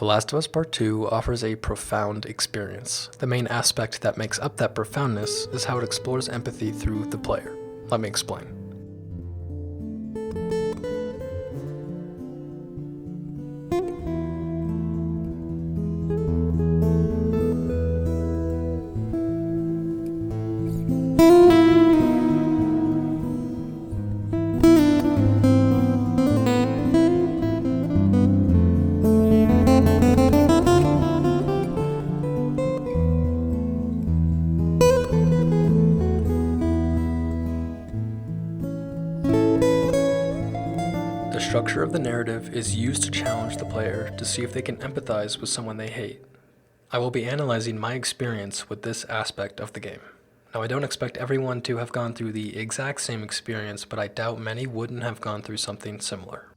The Last of Us Part 2 offers a profound experience. The main aspect that makes up that profoundness is how it explores empathy through the player. Let me explain. The structure of the narrative is used to challenge the player to see if they can empathize with someone they hate. I will be analyzing my experience with this aspect of the game. Now, I don't expect everyone to have gone through the exact same experience, but I doubt many wouldn't have gone through something similar.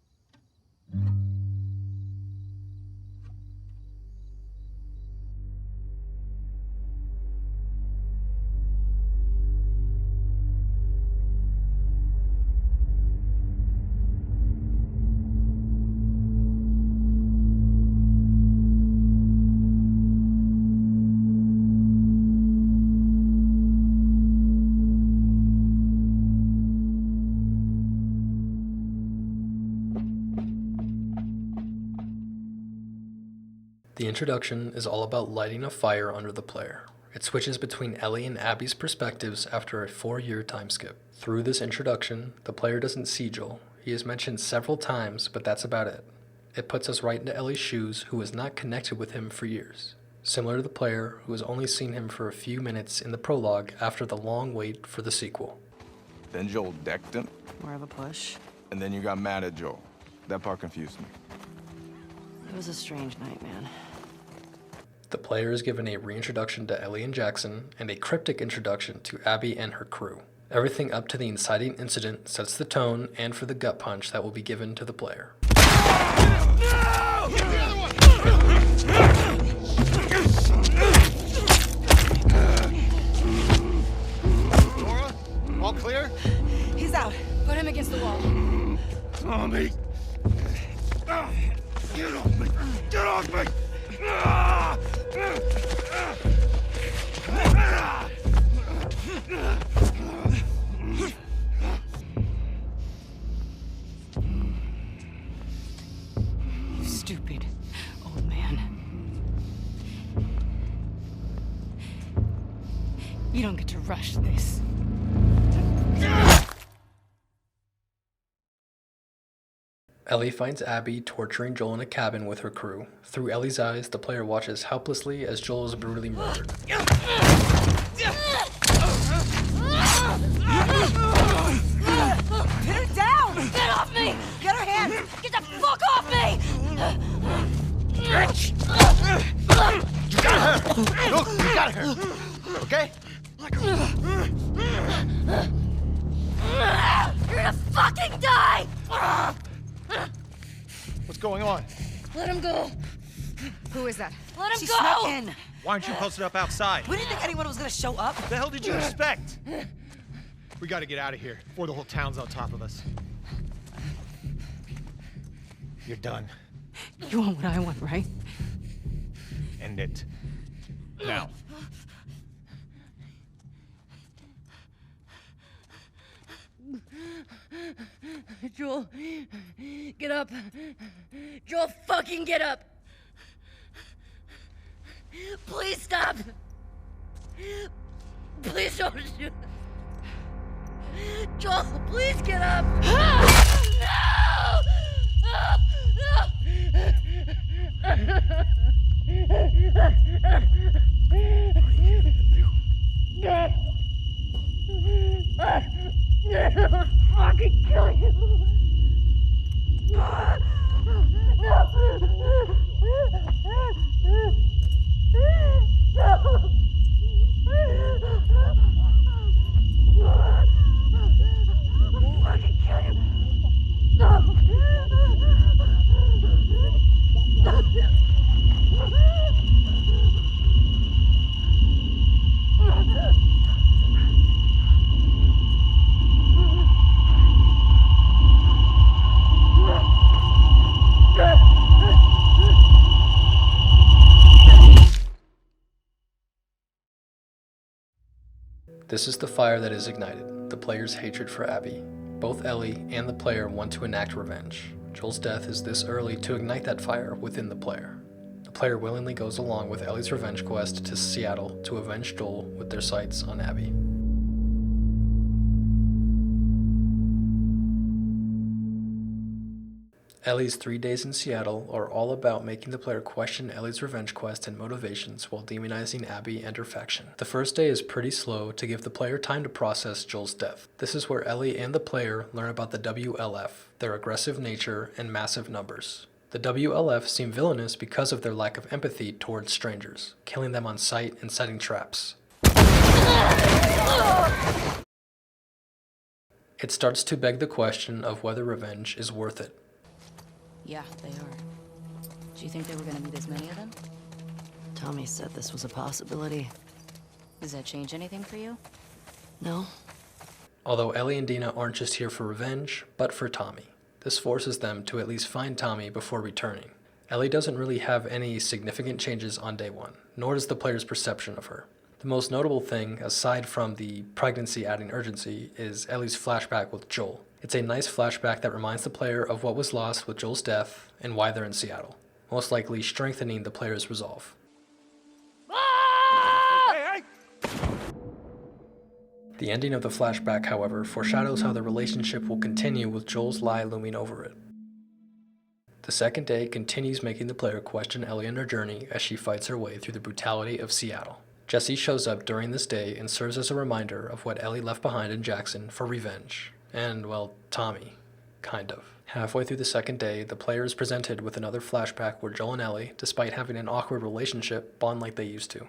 The introduction is all about lighting a fire under the player. It switches between Ellie and Abby's perspectives after a 4-year time skip. Through this introduction, the player doesn't see Joel. He is mentioned several times, but that's about it. It puts us right into Ellie's shoes, who has not connected with him for years. Similar to the player, who has only seen him for a few minutes in the prologue after the long wait for the sequel. Then Joel decked him. More of a push. And then you got mad at Joel. That part confused me. It was a strange night, man. The player is given a reintroduction to Ellie and Jackson, and a cryptic introduction to Abby and her crew. Everything up to the inciting incident sets the tone and for the gut punch that will be given to the player. Laura, all clear? He's out. Put him against the wall. Tommy! Get off me! Get off me! You stupid old man. You don't get to rush this. Ellie finds Abby torturing Joel in a cabin with her crew. Through Ellie's eyes, the player watches helplessly as Joel is brutally murdered. Put her down! Get off me! Get her hands! Get the fuck off me! Bitch! You got her! Look, you got her! Okay? You're gonna fucking die! What's going on? Let him go! Who is that? Let him She go! snuck in. Why aren't you posted up outside? We didn't think anyone was gonna show up. What the hell did you expect? We gotta get out of here before the whole town's on top of us. You're done. You want what I want, right? End it. Now. Joel, get up. Joel, fucking get up. Please stop. Please don't shoot. Joel, please get up. No! I'll fucking kill you. This is the fire that is ignited, the player's hatred for Abby. Both Ellie and the player want to enact revenge. Joel's death is this early to ignite that fire within the player. The player willingly goes along with Ellie's revenge quest to Seattle to avenge Joel with their sights on Abby. Ellie's 3 days in Seattle are all about making the player question Ellie's revenge quest and motivations while demonizing Abby and her faction. The first day is pretty slow to give the player time to process Joel's death. This is where Ellie and the player learn about the WLF, their aggressive nature and massive numbers. The WLF seem villainous because of their lack of empathy towards strangers, killing them on sight and setting traps. It starts to beg the question of whether revenge is worth it. Yeah, they are. Do you think there were gonna be this many of them? Tommy said this was a possibility. Does that change anything for you? No? Although Ellie and Dina aren't just here for revenge, but for Tommy. This forces them to at least find Tommy before returning. Ellie doesn't really have any significant changes on day one, nor does the player's perception of her. The most notable thing, aside from the pregnancy adding urgency, is Ellie's flashback with Joel. It's a nice flashback that reminds the player of what was lost with Joel's death and why they're in Seattle, most likely strengthening the player's resolve. The ending of the flashback, however, foreshadows how the relationship will continue with Joel's lie looming over it. The second day continues making the player question Ellie and her journey as she fights her way through the brutality of Seattle. Jesse shows up during this day and serves as a reminder of what Ellie left behind in Jackson for revenge. And, well, Tommy. Kind of. Halfway through the second day, the player is presented with another flashback where Joel and Ellie, despite having an awkward relationship, bond like they used to.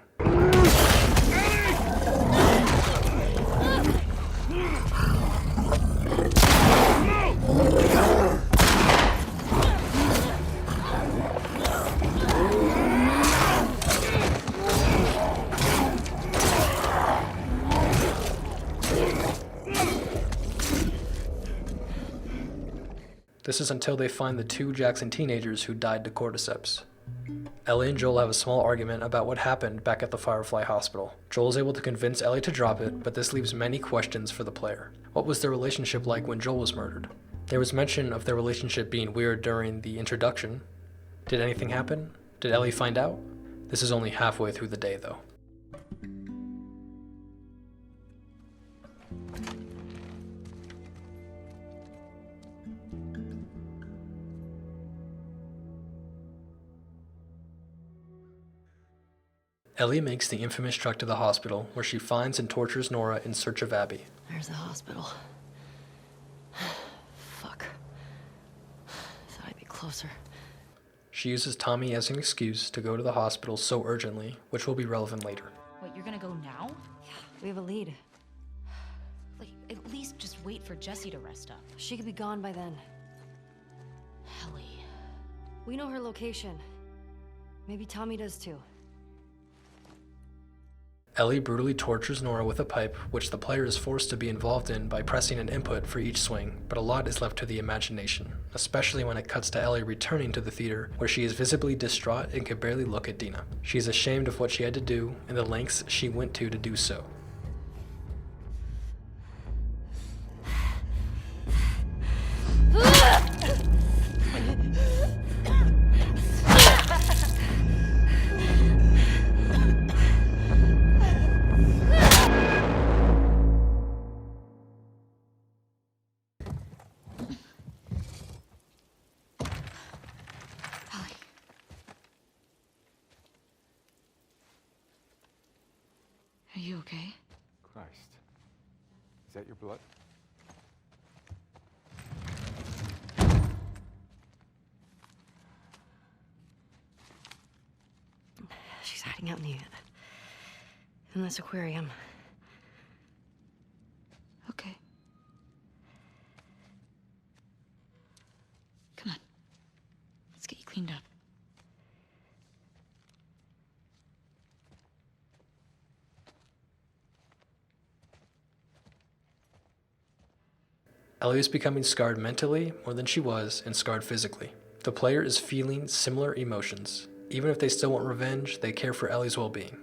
This is until they find the 2 Jackson teenagers who died to cordyceps. Ellie and Joel have a small argument about what happened back at the Firefly Hospital. Joel is able to convince Ellie to drop it, but this leaves many questions for the player. What was their relationship like when Joel was murdered? There was mention of their relationship being weird during the introduction. Did anything happen? Did Ellie find out? This is only halfway through the day, though. Ellie makes the infamous trek to the hospital, where she finds and tortures Nora in search of Abby. There's the hospital. Fuck. Thought I'd be closer. She uses Tommy as an excuse to go to the hospital so urgently, which will be relevant later. Wait, you're gonna go now? Yeah, we have a lead. Like, at least just wait for Jessie to rest up. She could be gone by then. Ellie. We know her location. Maybe Tommy does too. Ellie brutally tortures Nora with a pipe, which the player is forced to be involved in by pressing an input for each swing, but a lot is left to the imagination, especially when it cuts to Ellie returning to the theater, where she is visibly distraught and can barely look at Dina. She is ashamed of what she had to do and the lengths she went to do so. Are you okay? Christ. Is that your blood? She's hiding out in this aquarium. Okay. Come on. Let's get you cleaned up. Ellie is becoming scarred mentally more than she was, and scarred physically. The player is feeling similar emotions. Even if they still want revenge, they care for Ellie's well-being.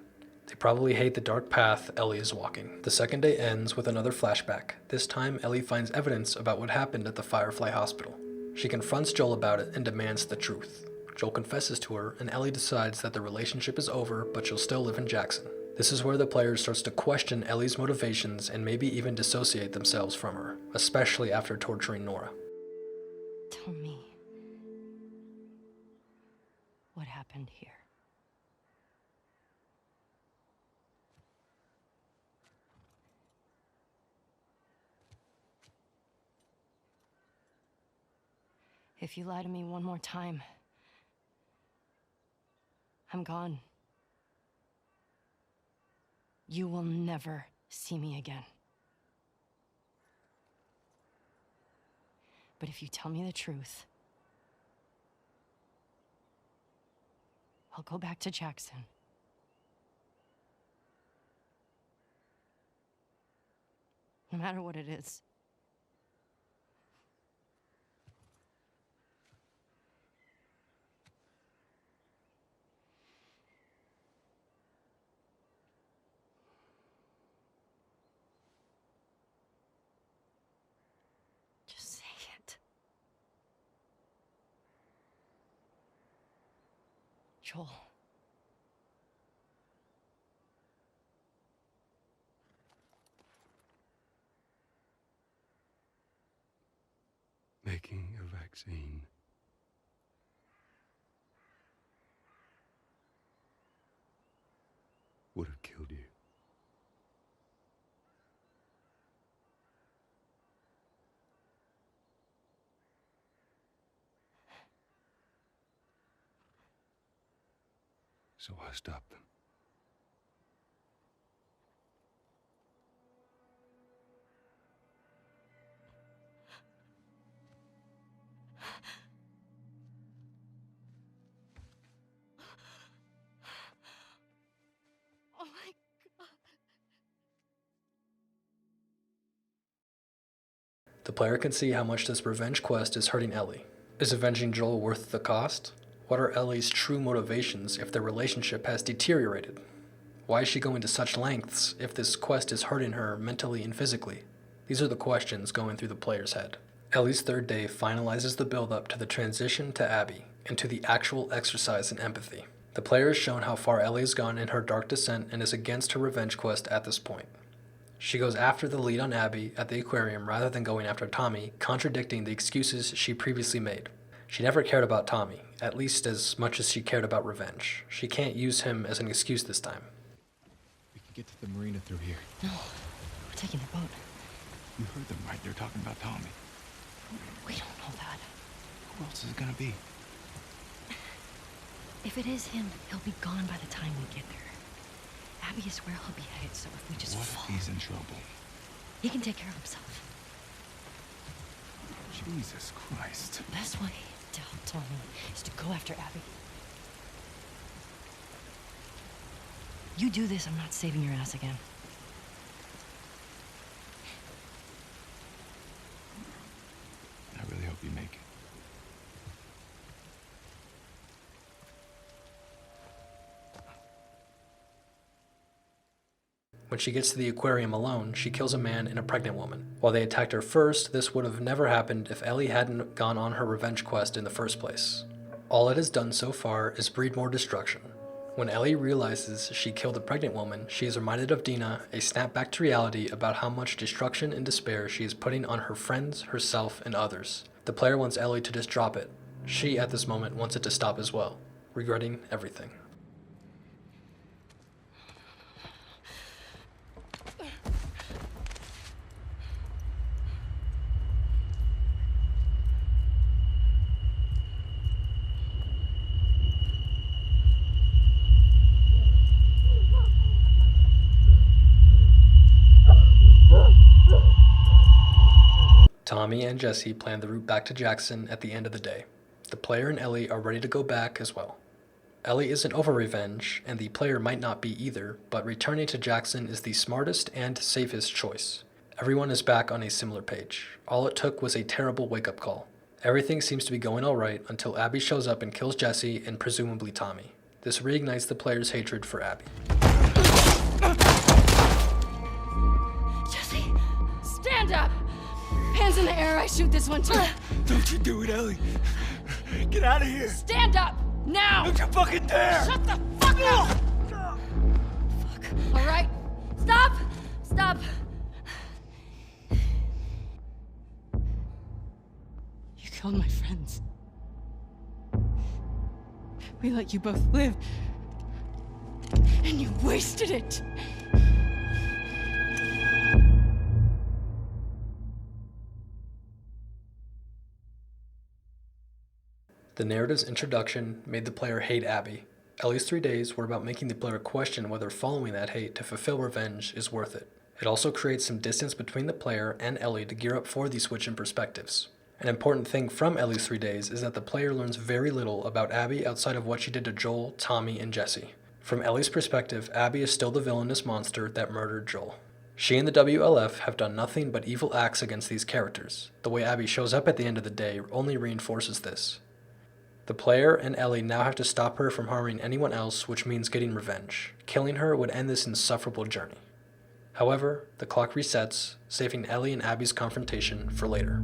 They probably hate the dark path Ellie is walking. The second day ends with another flashback. This time, Ellie finds evidence about what happened at the Firefly Hospital. She confronts Joel about it and demands the truth. Joel confesses to her, and Ellie decides that the relationship is over, but she'll still live in Jackson. This is where the player starts to question Ellie's motivations and maybe even dissociate themselves from her, especially after torturing Nora. Tell me, what happened here? If you lie to me one more time, I'm gone. You will never see me again. But if you tell me the truth, I'll go back to Jackson. No matter what it is. Just say it. Joel. Making a vaccine. Would have killed you. So I stopped them. Oh my God. The player can see how much this revenge quest is hurting Ellie. Is avenging Joel worth the cost? What are Ellie's true motivations if their relationship has deteriorated? Why is she going to such lengths if this quest is hurting her mentally and physically? These are the questions going through the player's head. Ellie's third day finalizes the build-up to the transition to Abby and to the actual exercise in empathy. The player is shown how far Ellie has gone in her dark descent and is against her revenge quest at this point. She goes after the lead on Abby at the aquarium rather than going after Tommy, contradicting the excuses she previously made. She never cared about Tommy, at least as much as she cared about revenge. She can't use him as an excuse this time. We can get to the marina through here. No, we're taking the boat. You heard them, right? They're talking about Tommy. We don't know that. Who else is it gonna be? If it is him, he'll be gone by the time we get there. Abby is where he'll be headed, so if we just What fall, if he's in trouble? he can take care of himself. Jesus Christ. The best way to help Tommy is to go after Abby. You do this, I'm not saving your ass again. I really hope you make it. When she gets to the aquarium alone, she kills a man and a pregnant woman. While they attacked her first, this would have never happened if Ellie hadn't gone on her revenge quest in the first place. All it has done so far is breed more destruction. When Ellie realizes she killed a pregnant woman, she is reminded of Dina, a snap back to reality about how much destruction and despair she is putting on her friends, herself, and others. The player wants Ellie to just drop it. She, at this moment, wants it to stop as well, regretting everything. Tommy and Jesse plan the route back to Jackson at the end of the day. The player and Ellie are ready to go back as well. Ellie isn't over revenge, and the player might not be either, but returning to Jackson is the smartest and safest choice. Everyone is back on a similar page. All it took was a terrible wake-up call. Everything seems to be going alright until Abby shows up and kills Jesse and presumably Tommy. This reignites the player's hatred for Abby. Jesse, stand up! Hands in the air, I shoot this one too. Don't you do it, Ellie. Get out of here. Stand up! Now! Don't you fucking dare! Shut the fuck up! Fuck. All right. Stop! Stop! You killed my friends. We let you both live. And you wasted it! The narrative's introduction made the player hate Abby. Ellie's 3 days were about making the player question whether following that hate to fulfill revenge is worth it. It also creates some distance between the player and Ellie to gear up for the switch in perspectives. An important thing from Ellie's 3 days is that the player learns very little about Abby outside of what she did to Joel, Tommy, and Jesse. From Ellie's perspective, Abby is still the villainous monster that murdered Joel. She and the WLF have done nothing but evil acts against these characters. The way Abby shows up at the end of the day only reinforces this. The player and Ellie now have to stop her from harming anyone else, which means getting revenge. Killing her would end this insufferable journey. However, the clock resets, saving Ellie and Abby's confrontation for later.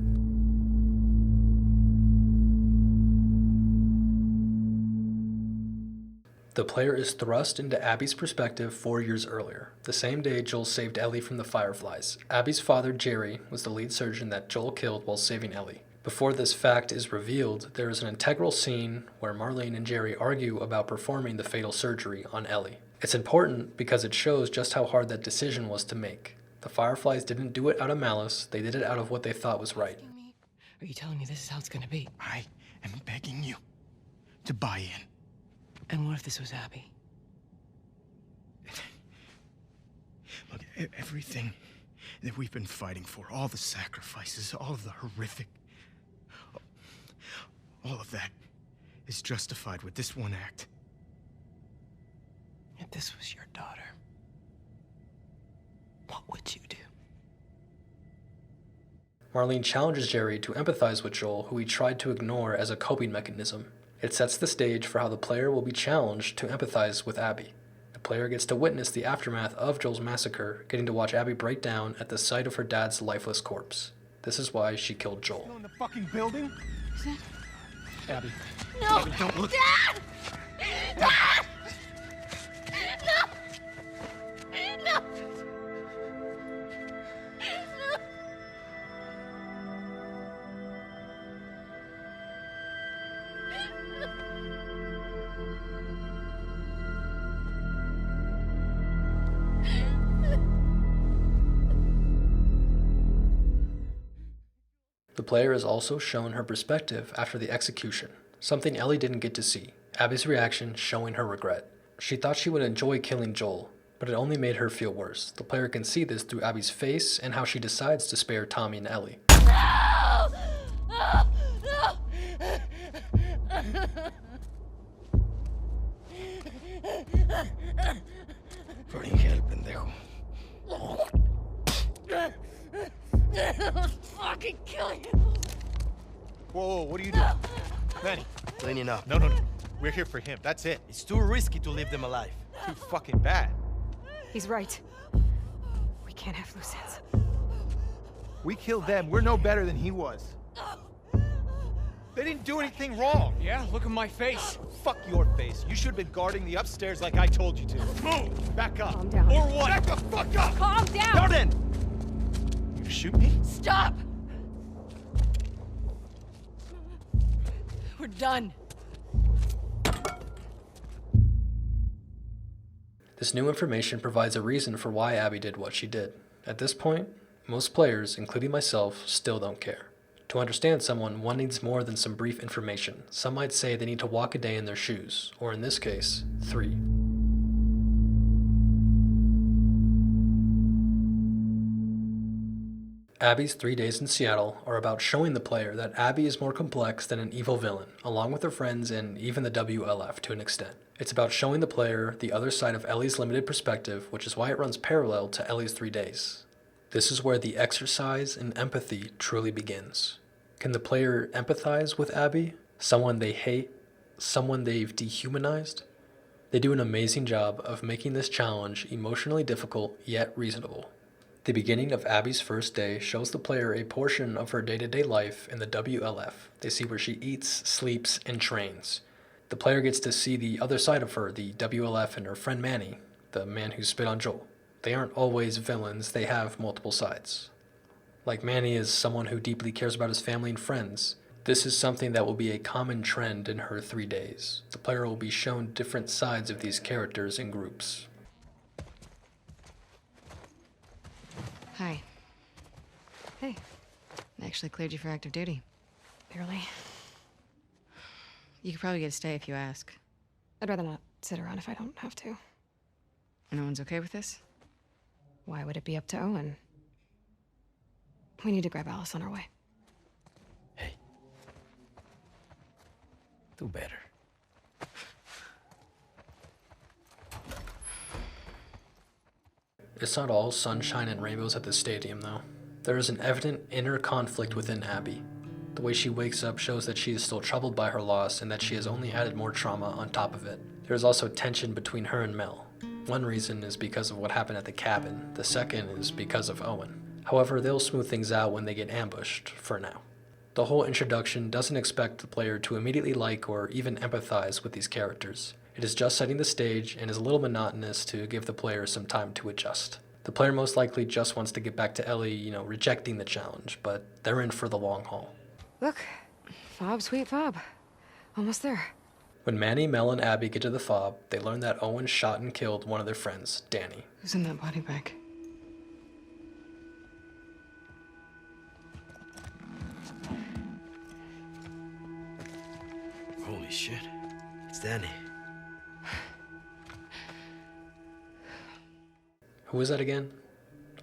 The player is thrust into Abby's perspective 4 years earlier, the same day Joel saved Ellie from the Fireflies. Abby's father, Jerry, was the lead surgeon that Joel killed while saving Ellie. Before this fact is revealed, there is an integral scene where Marlene and Jerry argue about performing the fatal surgery on Ellie. It's important because it shows just how hard that decision was to make. The Fireflies didn't do it out of malice, they did it out of what they thought was right. Are you telling me this is how it's gonna be? I am begging you to buy in. And what if this was Abby? Look, everything that we've been fighting for, all the sacrifices, all of the horrific, all of that is justified with this one act. If this was your daughter, what would you do? Marlene challenges Jerry to empathize with Joel, who he tried to ignore as a coping mechanism. It sets the stage for how the player will be challenged to empathize with Abby. The player gets to witness the aftermath of Joel's massacre, getting to watch Abby break down at the sight of her dad's lifeless corpse. This is why she killed Joel. In the fucking building? Abby. No! Abby, don't look. Dad! Dad! No! No! No! The player is also shown her perspective after the execution, something Ellie didn't get to see. Abby's reaction showing her regret. She thought she would enjoy killing Joel, but it only made her feel worse. The player can see this through Abby's face and how she decides to spare Tommy and Ellie. No! No! No! Ingel, pendejo. I'll fucking kill you! Whoa, what are you doing? Manny. Cleaning up. No. We're here for him. That's it. It's too risky to leave them alive. Too fucking bad. He's right. We can't have loose ends. We killed them. We're no better than he was. They didn't do anything wrong. Yeah, look at my face. Fuck your face. You should have been guarding the upstairs like I told you to. Move! Back up. Calm down. Or what? Back the fuck up! Calm down! Jordan! You shoot me? Stop! We're done. This new information provides a reason for why Abby did what she did. At this point, most players, including myself, still don't care. To understand someone, one needs more than some brief information. Some might say they need to walk a day in their shoes, or in this case, 3. Abby's 3 days in Seattle are about showing the player that Abby is more complex than an evil villain, along with her friends and even the WLF to an extent. It's about showing the player the other side of Ellie's limited perspective, which is why it runs parallel to Ellie's 3 days. This is where the exercise in empathy truly begins. Can the player empathize with Abby? Someone they hate? Someone they've dehumanized? They do an amazing job of making this challenge emotionally difficult yet reasonable. The beginning of Abby's first day shows the player a portion of her day-to-day life in the WLF. They see where she eats, sleeps, and trains. The player gets to see the other side of her, the WLF and her friend Manny, the man who spit on Joel. They aren't always villains, they have multiple sides. Like Manny is someone who deeply cares about his family and friends. This is something that will be a common trend in her 3 days. The player will be shown different sides of these characters in groups. Hi. Hey, I actually cleared you for active duty. barely. You could probably get a stay if you ask. I'd rather not sit around if I don't have to. No one's okay with this? Why would it be up to Owen? We need to grab Alice on our way. Hey. Do better. It's not all sunshine and rainbows at the stadium, though. There is an evident inner conflict within Abby. The way she wakes up shows that she is still troubled by her loss and that she has only added more trauma on top of it. There is also tension between her and Mel. One reason is because of what happened at the cabin. The second is because of Owen. However, they'll smooth things out when they get ambushed, for now. The whole introduction doesn't expect the player to immediately like or even empathize with these characters. It is just setting the stage and is a little monotonous to give the player some time to adjust. The player most likely just wants to get back to Ellie, rejecting the challenge, but they're in for the long haul. Look, fob, sweet fob. Almost there. When Manny, Mel, and Abby get to the fob, they learn that Owen shot and killed one of their friends, Danny. Who's in that body bag? Holy shit. It's Danny. Who is that again?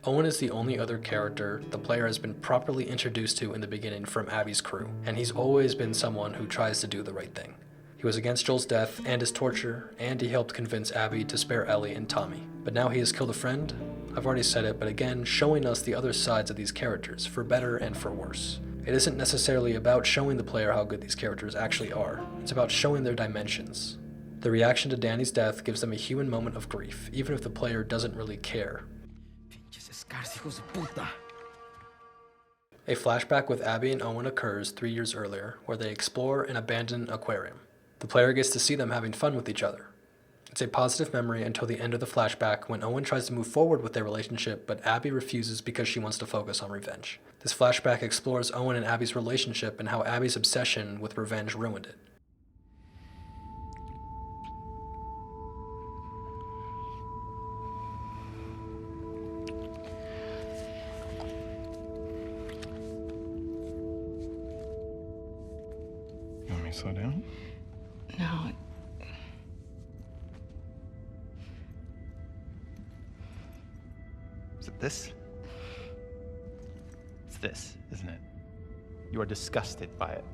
Owen is the only other character the player has been properly introduced to in the beginning from Abby's crew, and he's always been someone who tries to do the right thing. He was against Joel's death and his torture, and he helped convince Abby to spare Ellie and Tommy. But now he has killed a friend? I've already said it, but again, showing us the other sides of these characters, for better and for worse. It isn't necessarily about showing the player how good these characters actually are. It's about showing their dimensions. The reaction to Danny's death gives them a human moment of grief, even if the player doesn't really care. A flashback with Abby and Owen occurs 3 years earlier, where they explore an abandoned aquarium. The player gets to see them having fun with each other. It's a positive memory until the end of the flashback when Owen tries to move forward with their relationship, but Abby refuses because she wants to focus on revenge. This flashback explores Owen and Abby's relationship and how Abby's obsession with revenge ruined it. You want me to slow down? No. Is it this? It's this, isn't it? You are disgusted by it.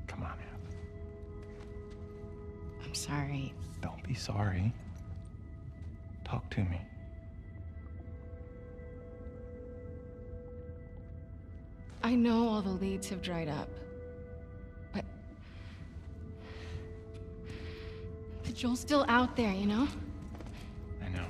Come on, Ab. I'm sorry. Don't be sorry. Talk to me. I know all the leads have dried up, but Joel's still out there, you know? I know.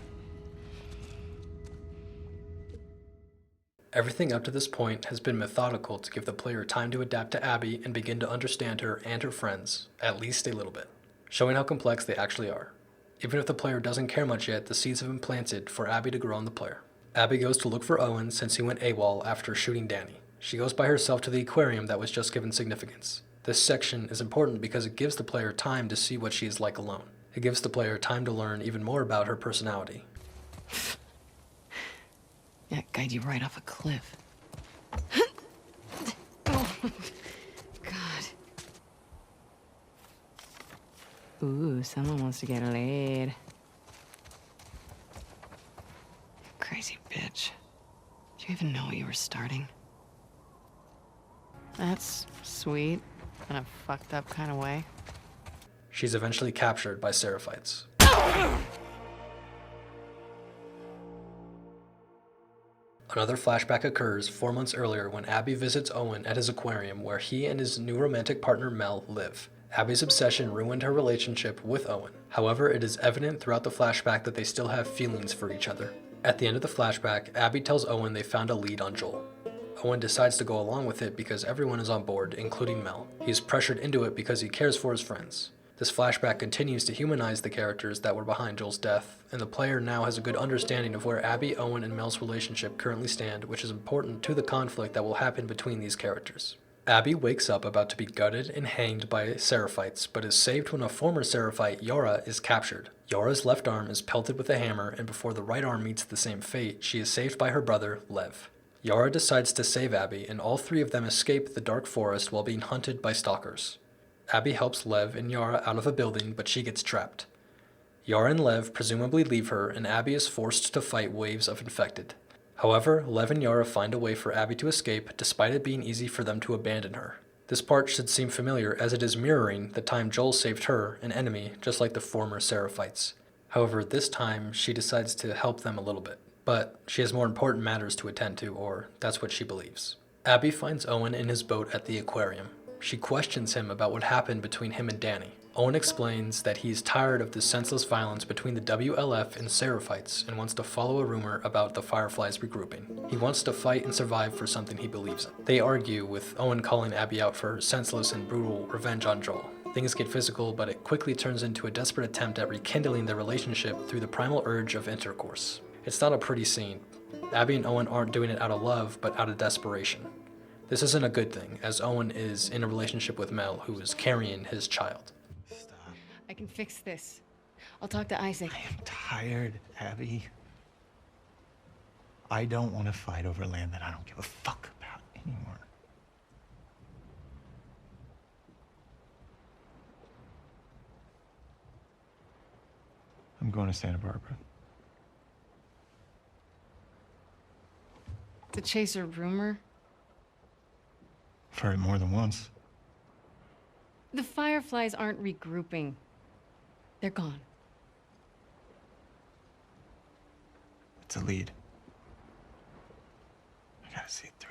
Everything up to this point has been methodical to give the player time to adapt to Abby and begin to understand her and her friends, at least a little bit, showing how complex they actually are. Even if the player doesn't care much yet, the seeds have been planted for Abby to grow on the player. Abby goes to look for Owen since he went AWOL after shooting Danny. She goes by herself to the aquarium that was just given significance. This section is important because it gives the player time to see what she is like alone. It gives the player time to learn even more about her personality. That guide you right off a cliff. Oh, God. Ooh, someone wants to get laid. Crazy bitch. Do you even know what you were starting? That's sweet, in a fucked up kind of way. She's eventually captured by Seraphites. Another flashback occurs 4 months earlier when Abby visits Owen at his aquarium where he and his new romantic partner Mel live. Abby's obsession ruined her relationship with Owen. However, it is evident throughout the flashback that they still have feelings for each other. At the end of the flashback, Abby tells Owen they found a lead on Joel. Owen decides to go along with it because everyone is on board, including Mel. He is pressured into it because he cares for his friends. This flashback continues to humanize the characters that were behind Joel's death, and the player now has a good understanding of where Abby, Owen, and Mel's relationship currently stand, which is important to the conflict that will happen between these characters. Abby wakes up about to be gutted and hanged by Seraphites, but is saved when a former Seraphite, Yara, is captured. Yara's left arm is pelted with a hammer, and before the right arm meets the same fate, she is saved by her brother, Lev. Yara decides to save Abby, and all three of them escape the dark forest while being hunted by stalkers. Abby helps Lev and Yara out of a building, but she gets trapped. Yara and Lev presumably leave her, and Abby is forced to fight waves of infected. However, Lev and Yara find a way for Abby to escape, despite it being easy for them to abandon her. This part should seem familiar, as it is mirroring the time Joel saved her, an enemy, just like the former Seraphites. However, this time, she decides to help them a little bit. But she has more important matters to attend to, or that's what she believes. Abby finds Owen in his boat at the aquarium. She questions him about what happened between him and Danny. Owen explains that he is tired of the senseless violence between the WLF and Seraphites and wants to follow a rumor about the Fireflies regrouping. He wants to fight and survive for something he believes in. They argue, with Owen calling Abby out for her senseless and brutal revenge on Joel. Things get physical, but it quickly turns into a desperate attempt at rekindling their relationship through the primal urge of intercourse. It's not a pretty scene. Abby and Owen aren't doing it out of love, but out of desperation. This isn't a good thing, as Owen is in a relationship with Mel, who is carrying his child. I can fix this. I'll talk to Isaac. I am tired, Abby. I don't want to fight over land that I don't give a fuck about anymore. I'm going to Santa Barbara. To chase a rumor? I've heard it more than once. The Fireflies aren't regrouping. They're gone. It's a lead. I gotta see it through.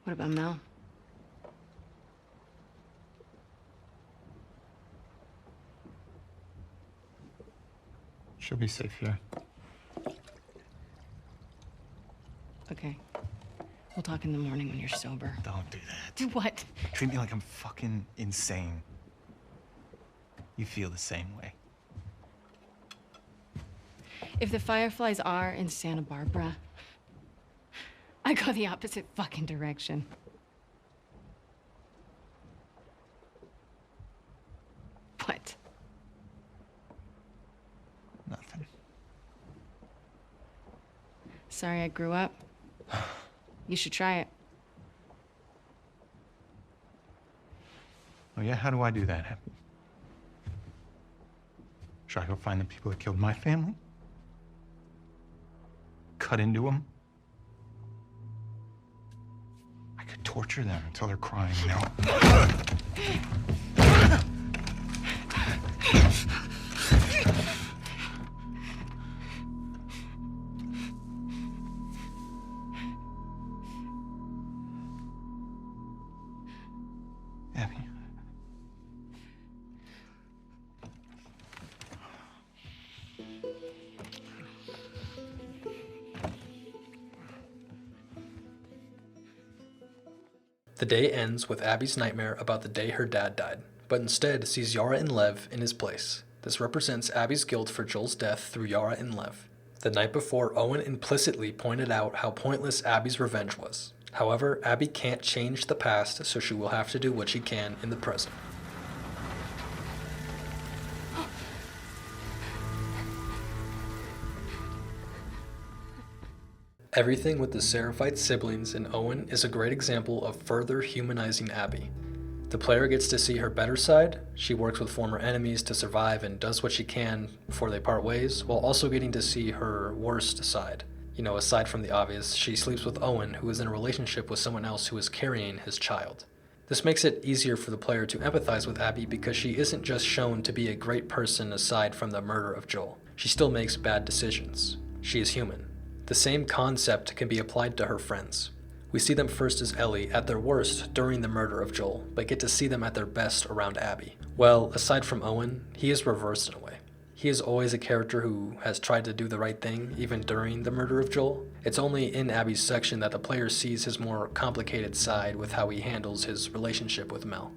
What about Mel? She'll be safe here. Okay. We'll talk in the morning when you're sober. Don't do that. Do what? Treat me like I'm fucking insane. You feel the same way. If the Fireflies are in Santa Barbara, I go the opposite fucking direction. What? Nothing. Sorry I grew up. You should try it. Oh yeah? How do I do that, Abby? Should I go find the people that killed my family? Cut into them? I could torture them until they're crying, you know? Abby. The day ends with Abby's nightmare about the day her dad died, but instead sees Yara and Lev in his place. This represents Abby's guilt for Joel's death through Yara and Lev. The night before, Owen implicitly pointed out how pointless Abby's revenge was. However, Abby can't change the past, so she will have to do what she can in the present. Everything with the Seraphite siblings and Owen is a great example of further humanizing Abby. The player gets to see her better side. She works with former enemies to survive and does what she can before they part ways, while also getting to see her worst side. You know, aside from the obvious, she sleeps with Owen, who is in a relationship with someone else who is carrying his child. This makes it easier for the player to empathize with Abby because she isn't just shown to be a great person aside from the murder of Joel. She still makes bad decisions. She is human. The same concept can be applied to her friends. We see them first as Ellie at their worst during the murder of Joel, but get to see them at their best around Abby. Well, aside from Owen, he is reversed in a way. He is always a character who has tried to do the right thing, even during the murder of Joel. It's only in Abby's section that the player sees his more complicated side with how he handles his relationship with Mel.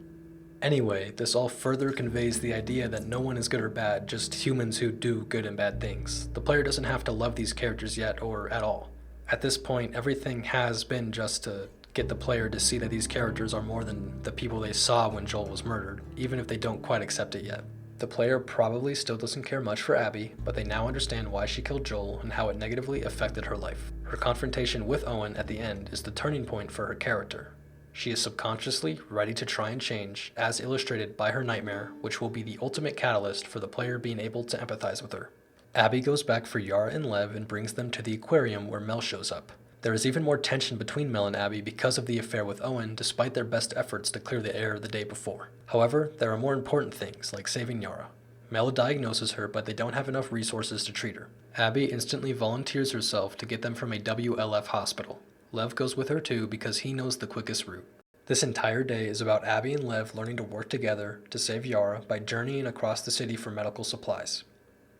Anyway, this all further conveys the idea that no one is good or bad, just humans who do good and bad things. The player doesn't have to love these characters yet or at all. At this point, everything has been just to get the player to see that these characters are more than the people they saw when Joel was murdered, even if they don't quite accept it yet. The player probably still doesn't care much for Abby, but they now understand why she killed Joel and how it negatively affected her life. Her confrontation with Owen at the end is the turning point for her character. She is subconsciously ready to try and change, as illustrated by her nightmare, which will be the ultimate catalyst for the player being able to empathize with her. Abby goes back for Yara and Lev and brings them to the aquarium where Mel shows up. There is even more tension between Mel and Abby because of the affair with Owen, despite their best efforts to clear the air the day before. However, there are more important things, like saving Yara. Mel diagnoses her, but they don't have enough resources to treat her. Abby instantly volunteers herself to get them from a WLF hospital. Lev goes with her too because he knows the quickest route. This entire day is about Abby and Lev learning to work together to save Yara by journeying across the city for medical supplies.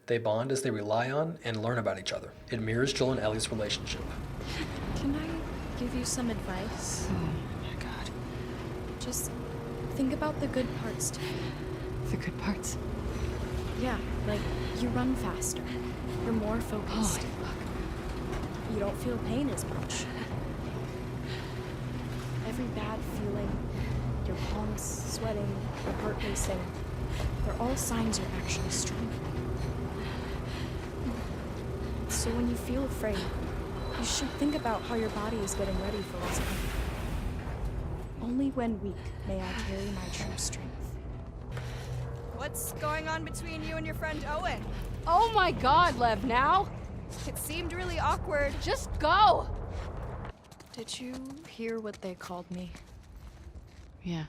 They bond as they rely on and learn about each other. It mirrors Joel and Ellie's relationship. Can I give you some advice? Oh my god. Just think about the good parts today. The good parts. Yeah, like you run faster. You're more focused. Holy fuck. You don't feel pain as much. Every bad feeling, your palms sweating, your heart racing, they're all signs you're actually strong. So when you feel afraid, you should think about how your body is getting ready for what's coming. Only when weak may I carry my true strength. What's going on between you and your friend Owen? Oh my god, Lev, now? It seemed really awkward. Just go! Did you hear what they called me? Yeah.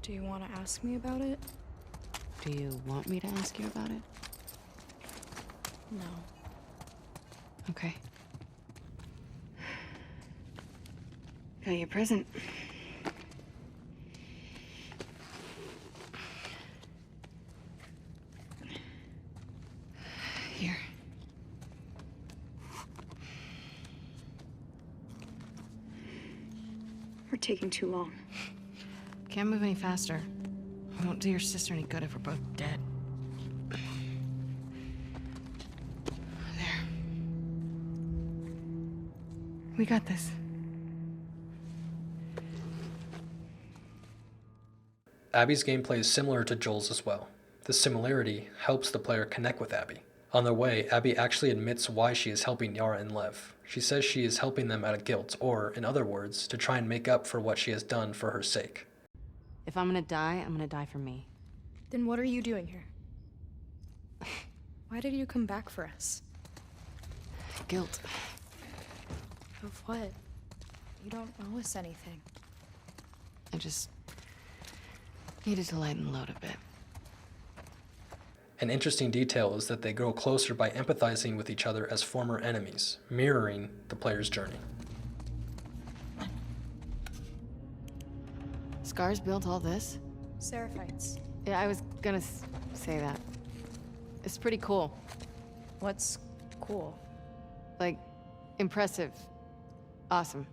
Do you want to ask me about it? Do you want me to ask you about it? No. Okay. Got your present. Here. We're taking too long. Can't move any faster. We won't do your sister any good if we're both dead. There. We got this. Abby's gameplay is similar to Joel's as well. This similarity helps the player connect with Abby. On their way, Abby actually admits why she is helping Yara and Lev. She says she is helping them out of guilt, or, in other words, to try and make up for what she has done for her sake. If I'm gonna die, I'm gonna die for me. Then what are you doing here? Why did you come back for us? Guilt. Of what? You don't owe us anything. I just needed to lighten the load a bit. An interesting detail is that they grow closer by empathizing with each other as former enemies, mirroring the player's journey. Scars built all this? Seraphites. Yeah, I was gonna say that. It's pretty cool. What's cool? Like, impressive. Awesome.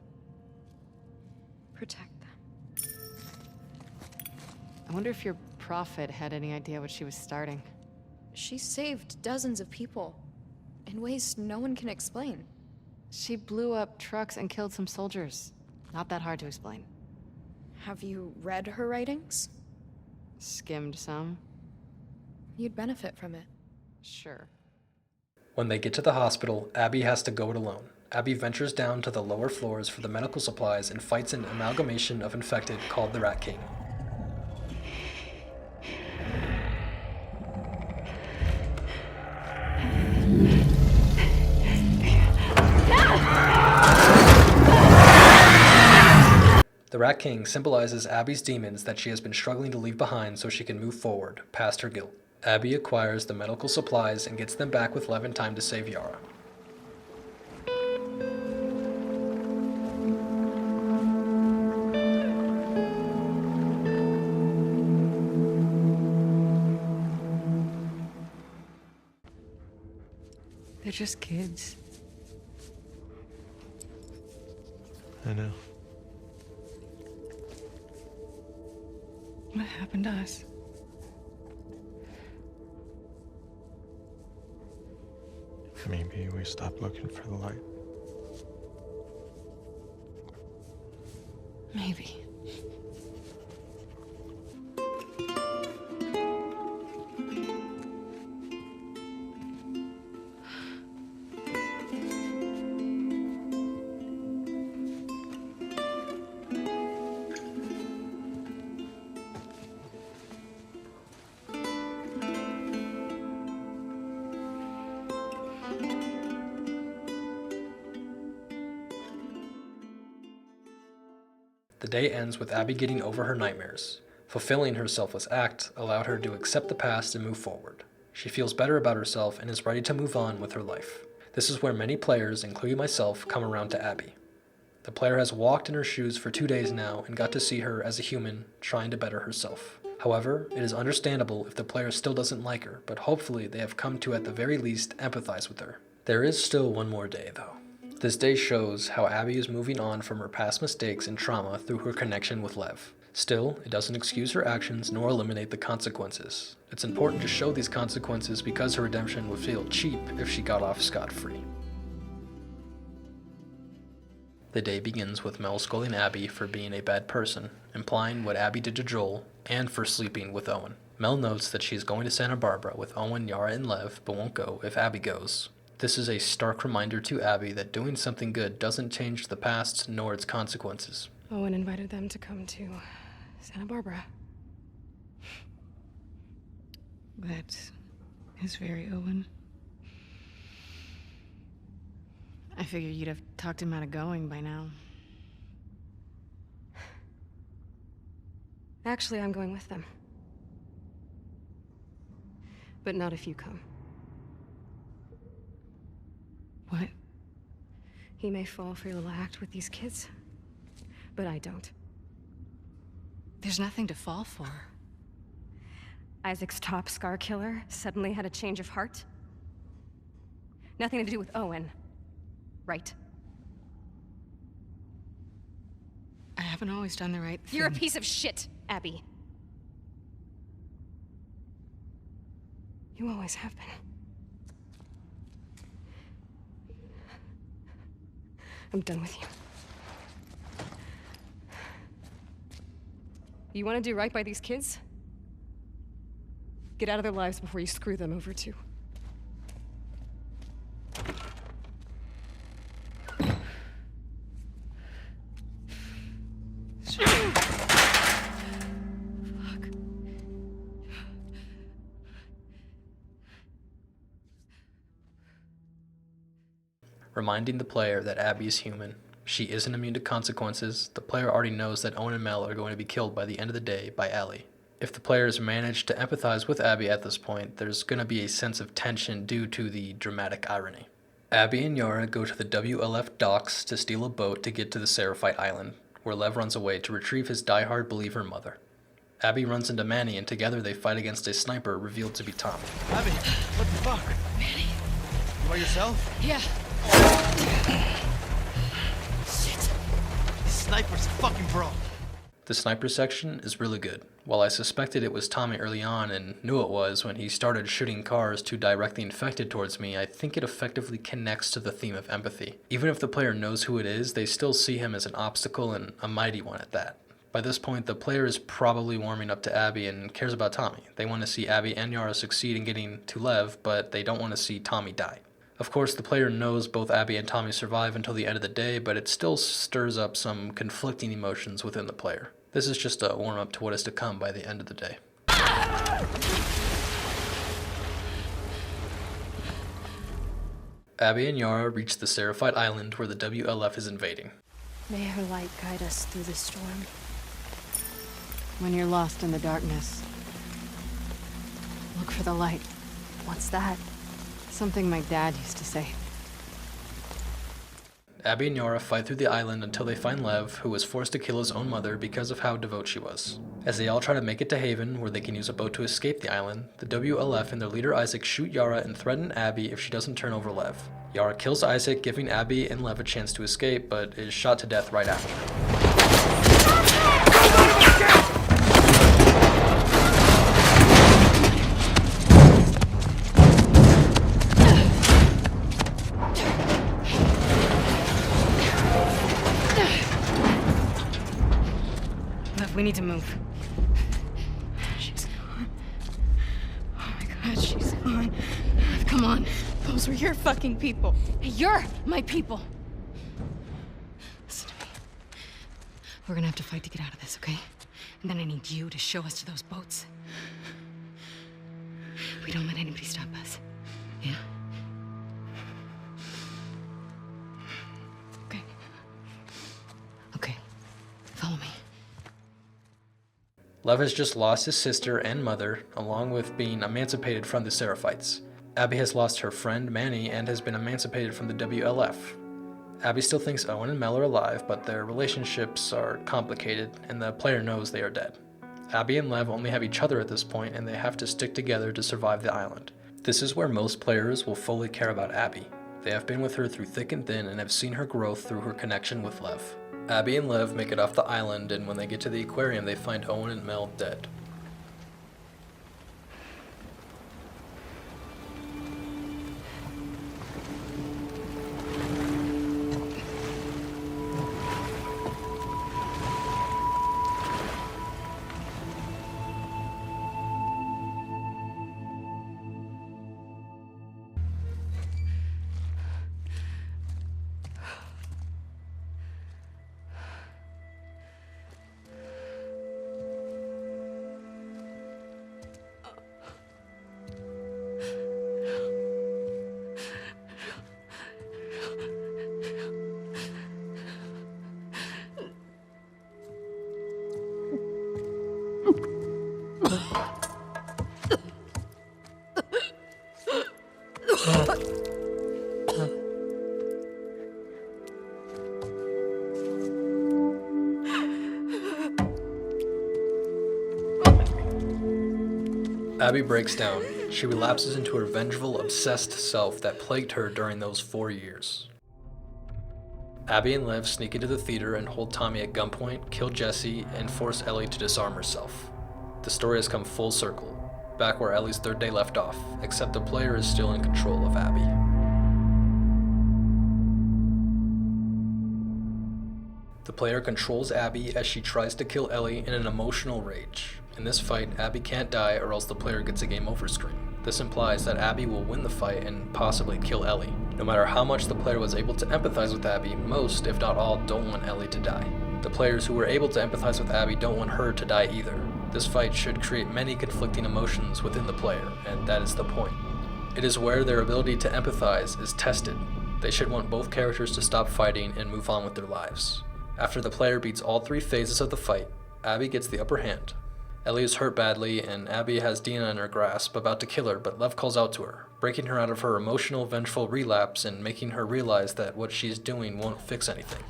Protect them. I wonder if your prophet had any idea what she was starting. She saved dozens of people in ways no one can explain. She blew up trucks and killed some soldiers. Not that hard to explain. Have you read her writings? Skimmed some? You'd benefit from it. Sure. When they get to the hospital, Abby has to go it alone. Abby ventures down to the lower floors for the medical supplies and fights an amalgamation of infected called the Rat King. The The Rat King symbolizes Abby's demons that she has been struggling to leave behind so she can move forward, past her guilt. Abby acquires the medical supplies and gets them back with Lev in time to save Yara. They're just kids. I know. What happened to us? Maybe we stopped looking for the light. Maybe. The day ends with Abby getting over her nightmares. Fulfilling her selfless act allowed her to accept the past and move forward. She feels better about herself and is ready to move on with her life. This is where many players, including myself, come around to Abby. The player has walked in her shoes for 2 days now and got to see her as a human trying to better herself. However, it is understandable if the player still doesn't like her, but hopefully they have come to at the very least empathize with her. There is still one more day though. This day shows how Abby is moving on from her past mistakes and trauma through her connection with Lev. Still, it doesn't excuse her actions nor eliminate the consequences. It's important to show these consequences because her redemption would feel cheap if she got off scot-free. The day begins with Mel scolding Abby for being a bad person, implying what Abby did to Joel, and for sleeping with Owen. Mel notes that she is going to Santa Barbara with Owen, Yara, and Lev, but won't go if Abby goes. This is a stark reminder to Abby that doing something good doesn't change the past nor its consequences. Owen invited them to come to Santa Barbara. That is very Owen. I figured you'd have talked him out of going by now. Actually, I'm going with them. But not if you come. What? He may fall for your little act with these kids, but I don't. There's nothing to fall for. Isaac's top scar killer suddenly had a change of heart. Nothing to do with Owen, right? I haven't always done the right thing. You're a piece of shit, Abby. You always have been. I'm done with you. You want to do right by these kids? Get out of their lives before you screw them over too. Reminding the player that Abby is human. She isn't immune to consequences. The player already knows that Owen and Mel are going to be killed by the end of the day by Allie. If the players manage to empathize with Abby at this point, there's going to be a sense of tension due to the dramatic irony. Abby and Yara go to the WLF docks to steal a boat to get to the Seraphite Island, where Lev runs away to retrieve his diehard believer mother. Abby runs into Manny, and together they fight against a sniper revealed to be Tommy. Abby, what the fuck? Manny. You by yourself? Yeah. Shit. This sniper's a fucking bro. The sniper section is really good. While I suspected it was Tommy early on and knew it was when he started shooting cars to direct the infected towards me, I think it effectively connects to the theme of empathy. Even if the player knows who it is, they still see him as an obstacle, and a mighty one at that. By this point, the player is probably warming up to Abby and cares about Tommy. They want to see Abby and Yara succeed in getting to Lev, but they don't want to see Tommy die. Of course, the player knows both Abby and Tommy survive until the end of the day, but it still stirs up some conflicting emotions within the player. This is just a warm-up to what is to come by the end of the day. Abby and Yara reach the Seraphite Island where the WLF is invading. May her light guide us through the storm. When you're lost in the darkness, look for the light. What's that? Something my dad used to say. Abby and Yara fight through the island until they find Lev, who was forced to kill his own mother because of how devout she was. As they all try to make it to Haven, where they can use a boat to escape the island, the WLF and their leader Isaac shoot Yara and threaten Abby if she doesn't turn over Lev. Yara kills Isaac, giving Abby and Lev a chance to escape, but is shot to death right after. We need to move. She's gone. Oh my god, she's gone. Come on. Those were your fucking people. You're my people. Listen to me. We're gonna have to fight to get out of this, okay? And then I need you to show us to those boats. We don't let anybody stop us. Yeah? Okay. Okay. Follow me. Lev has just lost his sister and mother, along with being emancipated from the Seraphites. Abby has lost her friend Manny and has been emancipated from the WLF. Abby still thinks Owen and Mel are alive, but their relationships are complicated, and the player knows they are dead. Abby and Lev only have each other at this point, and they have to stick together to survive the island. This is where most players will fully care about Abby. They have been with her through thick and thin and have seen her growth through her connection with Lev. Abby and Lev make it off the island, and when they get to the aquarium, they find Owen and Mel dead. Abby breaks down. She relapses into her vengeful, obsessed self that plagued her during those 4 years. Abby and Lev sneak into the theater and hold Tommy at gunpoint, kill Jesse, and force Ellie to disarm herself. The story has come full circle, back where Ellie's third day left off, except the player is still in control of Abby. The player controls Abby as she tries to kill Ellie in an emotional rage. In this fight, Abby can't die or else the player gets a game over screen. This implies that Abby will win the fight and possibly kill Ellie. No matter how much the player was able to empathize with Abby, most, if not all, don't want Ellie to die. The players who were able to empathize with Abby don't want her to die either. This fight should create many conflicting emotions within the player, and that is the point. It is where their ability to empathize is tested. They should want both characters to stop fighting and move on with their lives. After the player beats all 3 phases of the fight, Abby gets the upper hand. Ellie is hurt badly, and Abby has Dina in her grasp, about to kill her, but Lev calls out to her, breaking her out of her emotional, vengeful relapse and making her realize that what she's doing won't fix anything.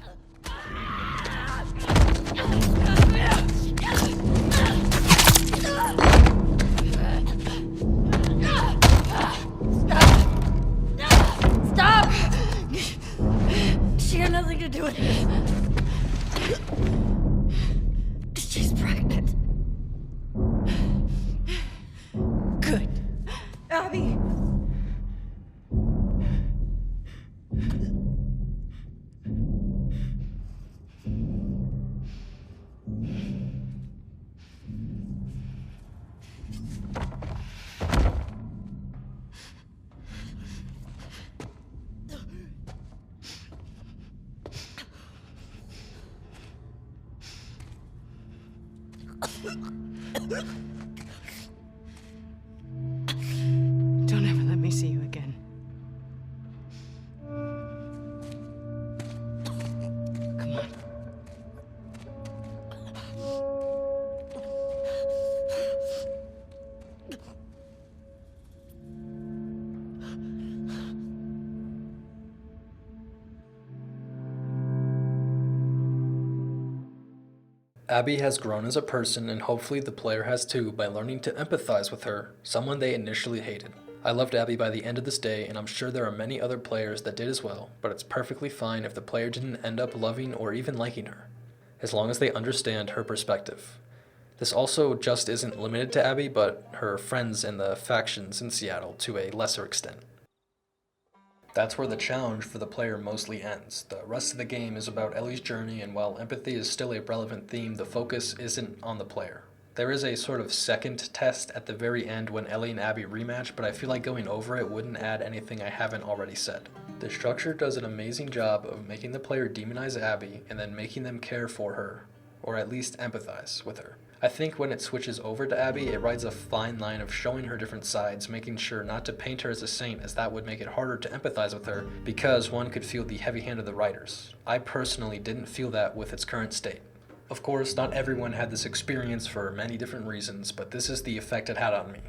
Stop! She had nothing to do with it. She's pregnant. Good. Abby. Don't ever let me see you again. Come on. Abby has grown as a person, and hopefully the player has too by learning to empathize with her, someone they initially hated. I loved Abby by the end of this day, and I'm sure there are many other players that did as well, but it's perfectly fine if the player didn't end up loving or even liking her, as long as they understand her perspective. This also just isn't limited to Abby, but her friends and the factions in Seattle to a lesser extent. That's where the challenge for the player mostly ends. The rest of the game is about Ellie's journey, and while empathy is still a relevant theme, the focus isn't on the player. There is a sort of second test at the very end when Ellie and Abby rematch, but I feel like going over it wouldn't add anything I haven't already said. The structure does an amazing job of making the player demonize Abby and then making them care for her, or at least empathize with her. I think when it switches over to Abby, it rides a fine line of showing her different sides, making sure not to paint her as a saint, as that would make it harder to empathize with her, because one could feel the heavy hand of the writers. I personally didn't feel that with its current state. Of course, not everyone had this experience for many different reasons, but this is the effect it had on me,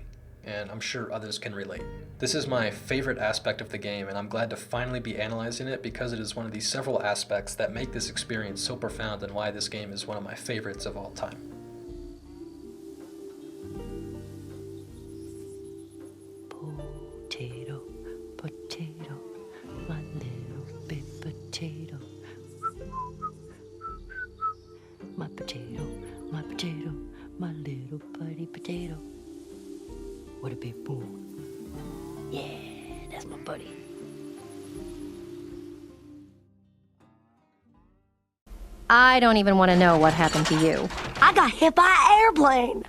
and I'm sure others can relate. This is my favorite aspect of the game, and I'm glad to finally be analyzing it because it is one of the several aspects that make this experience so profound and why this game is one of my favorites of all time. Potato, potato, my little big potato. My potato, my potato, my little buddy potato. What a big boom. Yeah, that's my buddy. I don't even want to know what happened to you. I got hit by an airplane.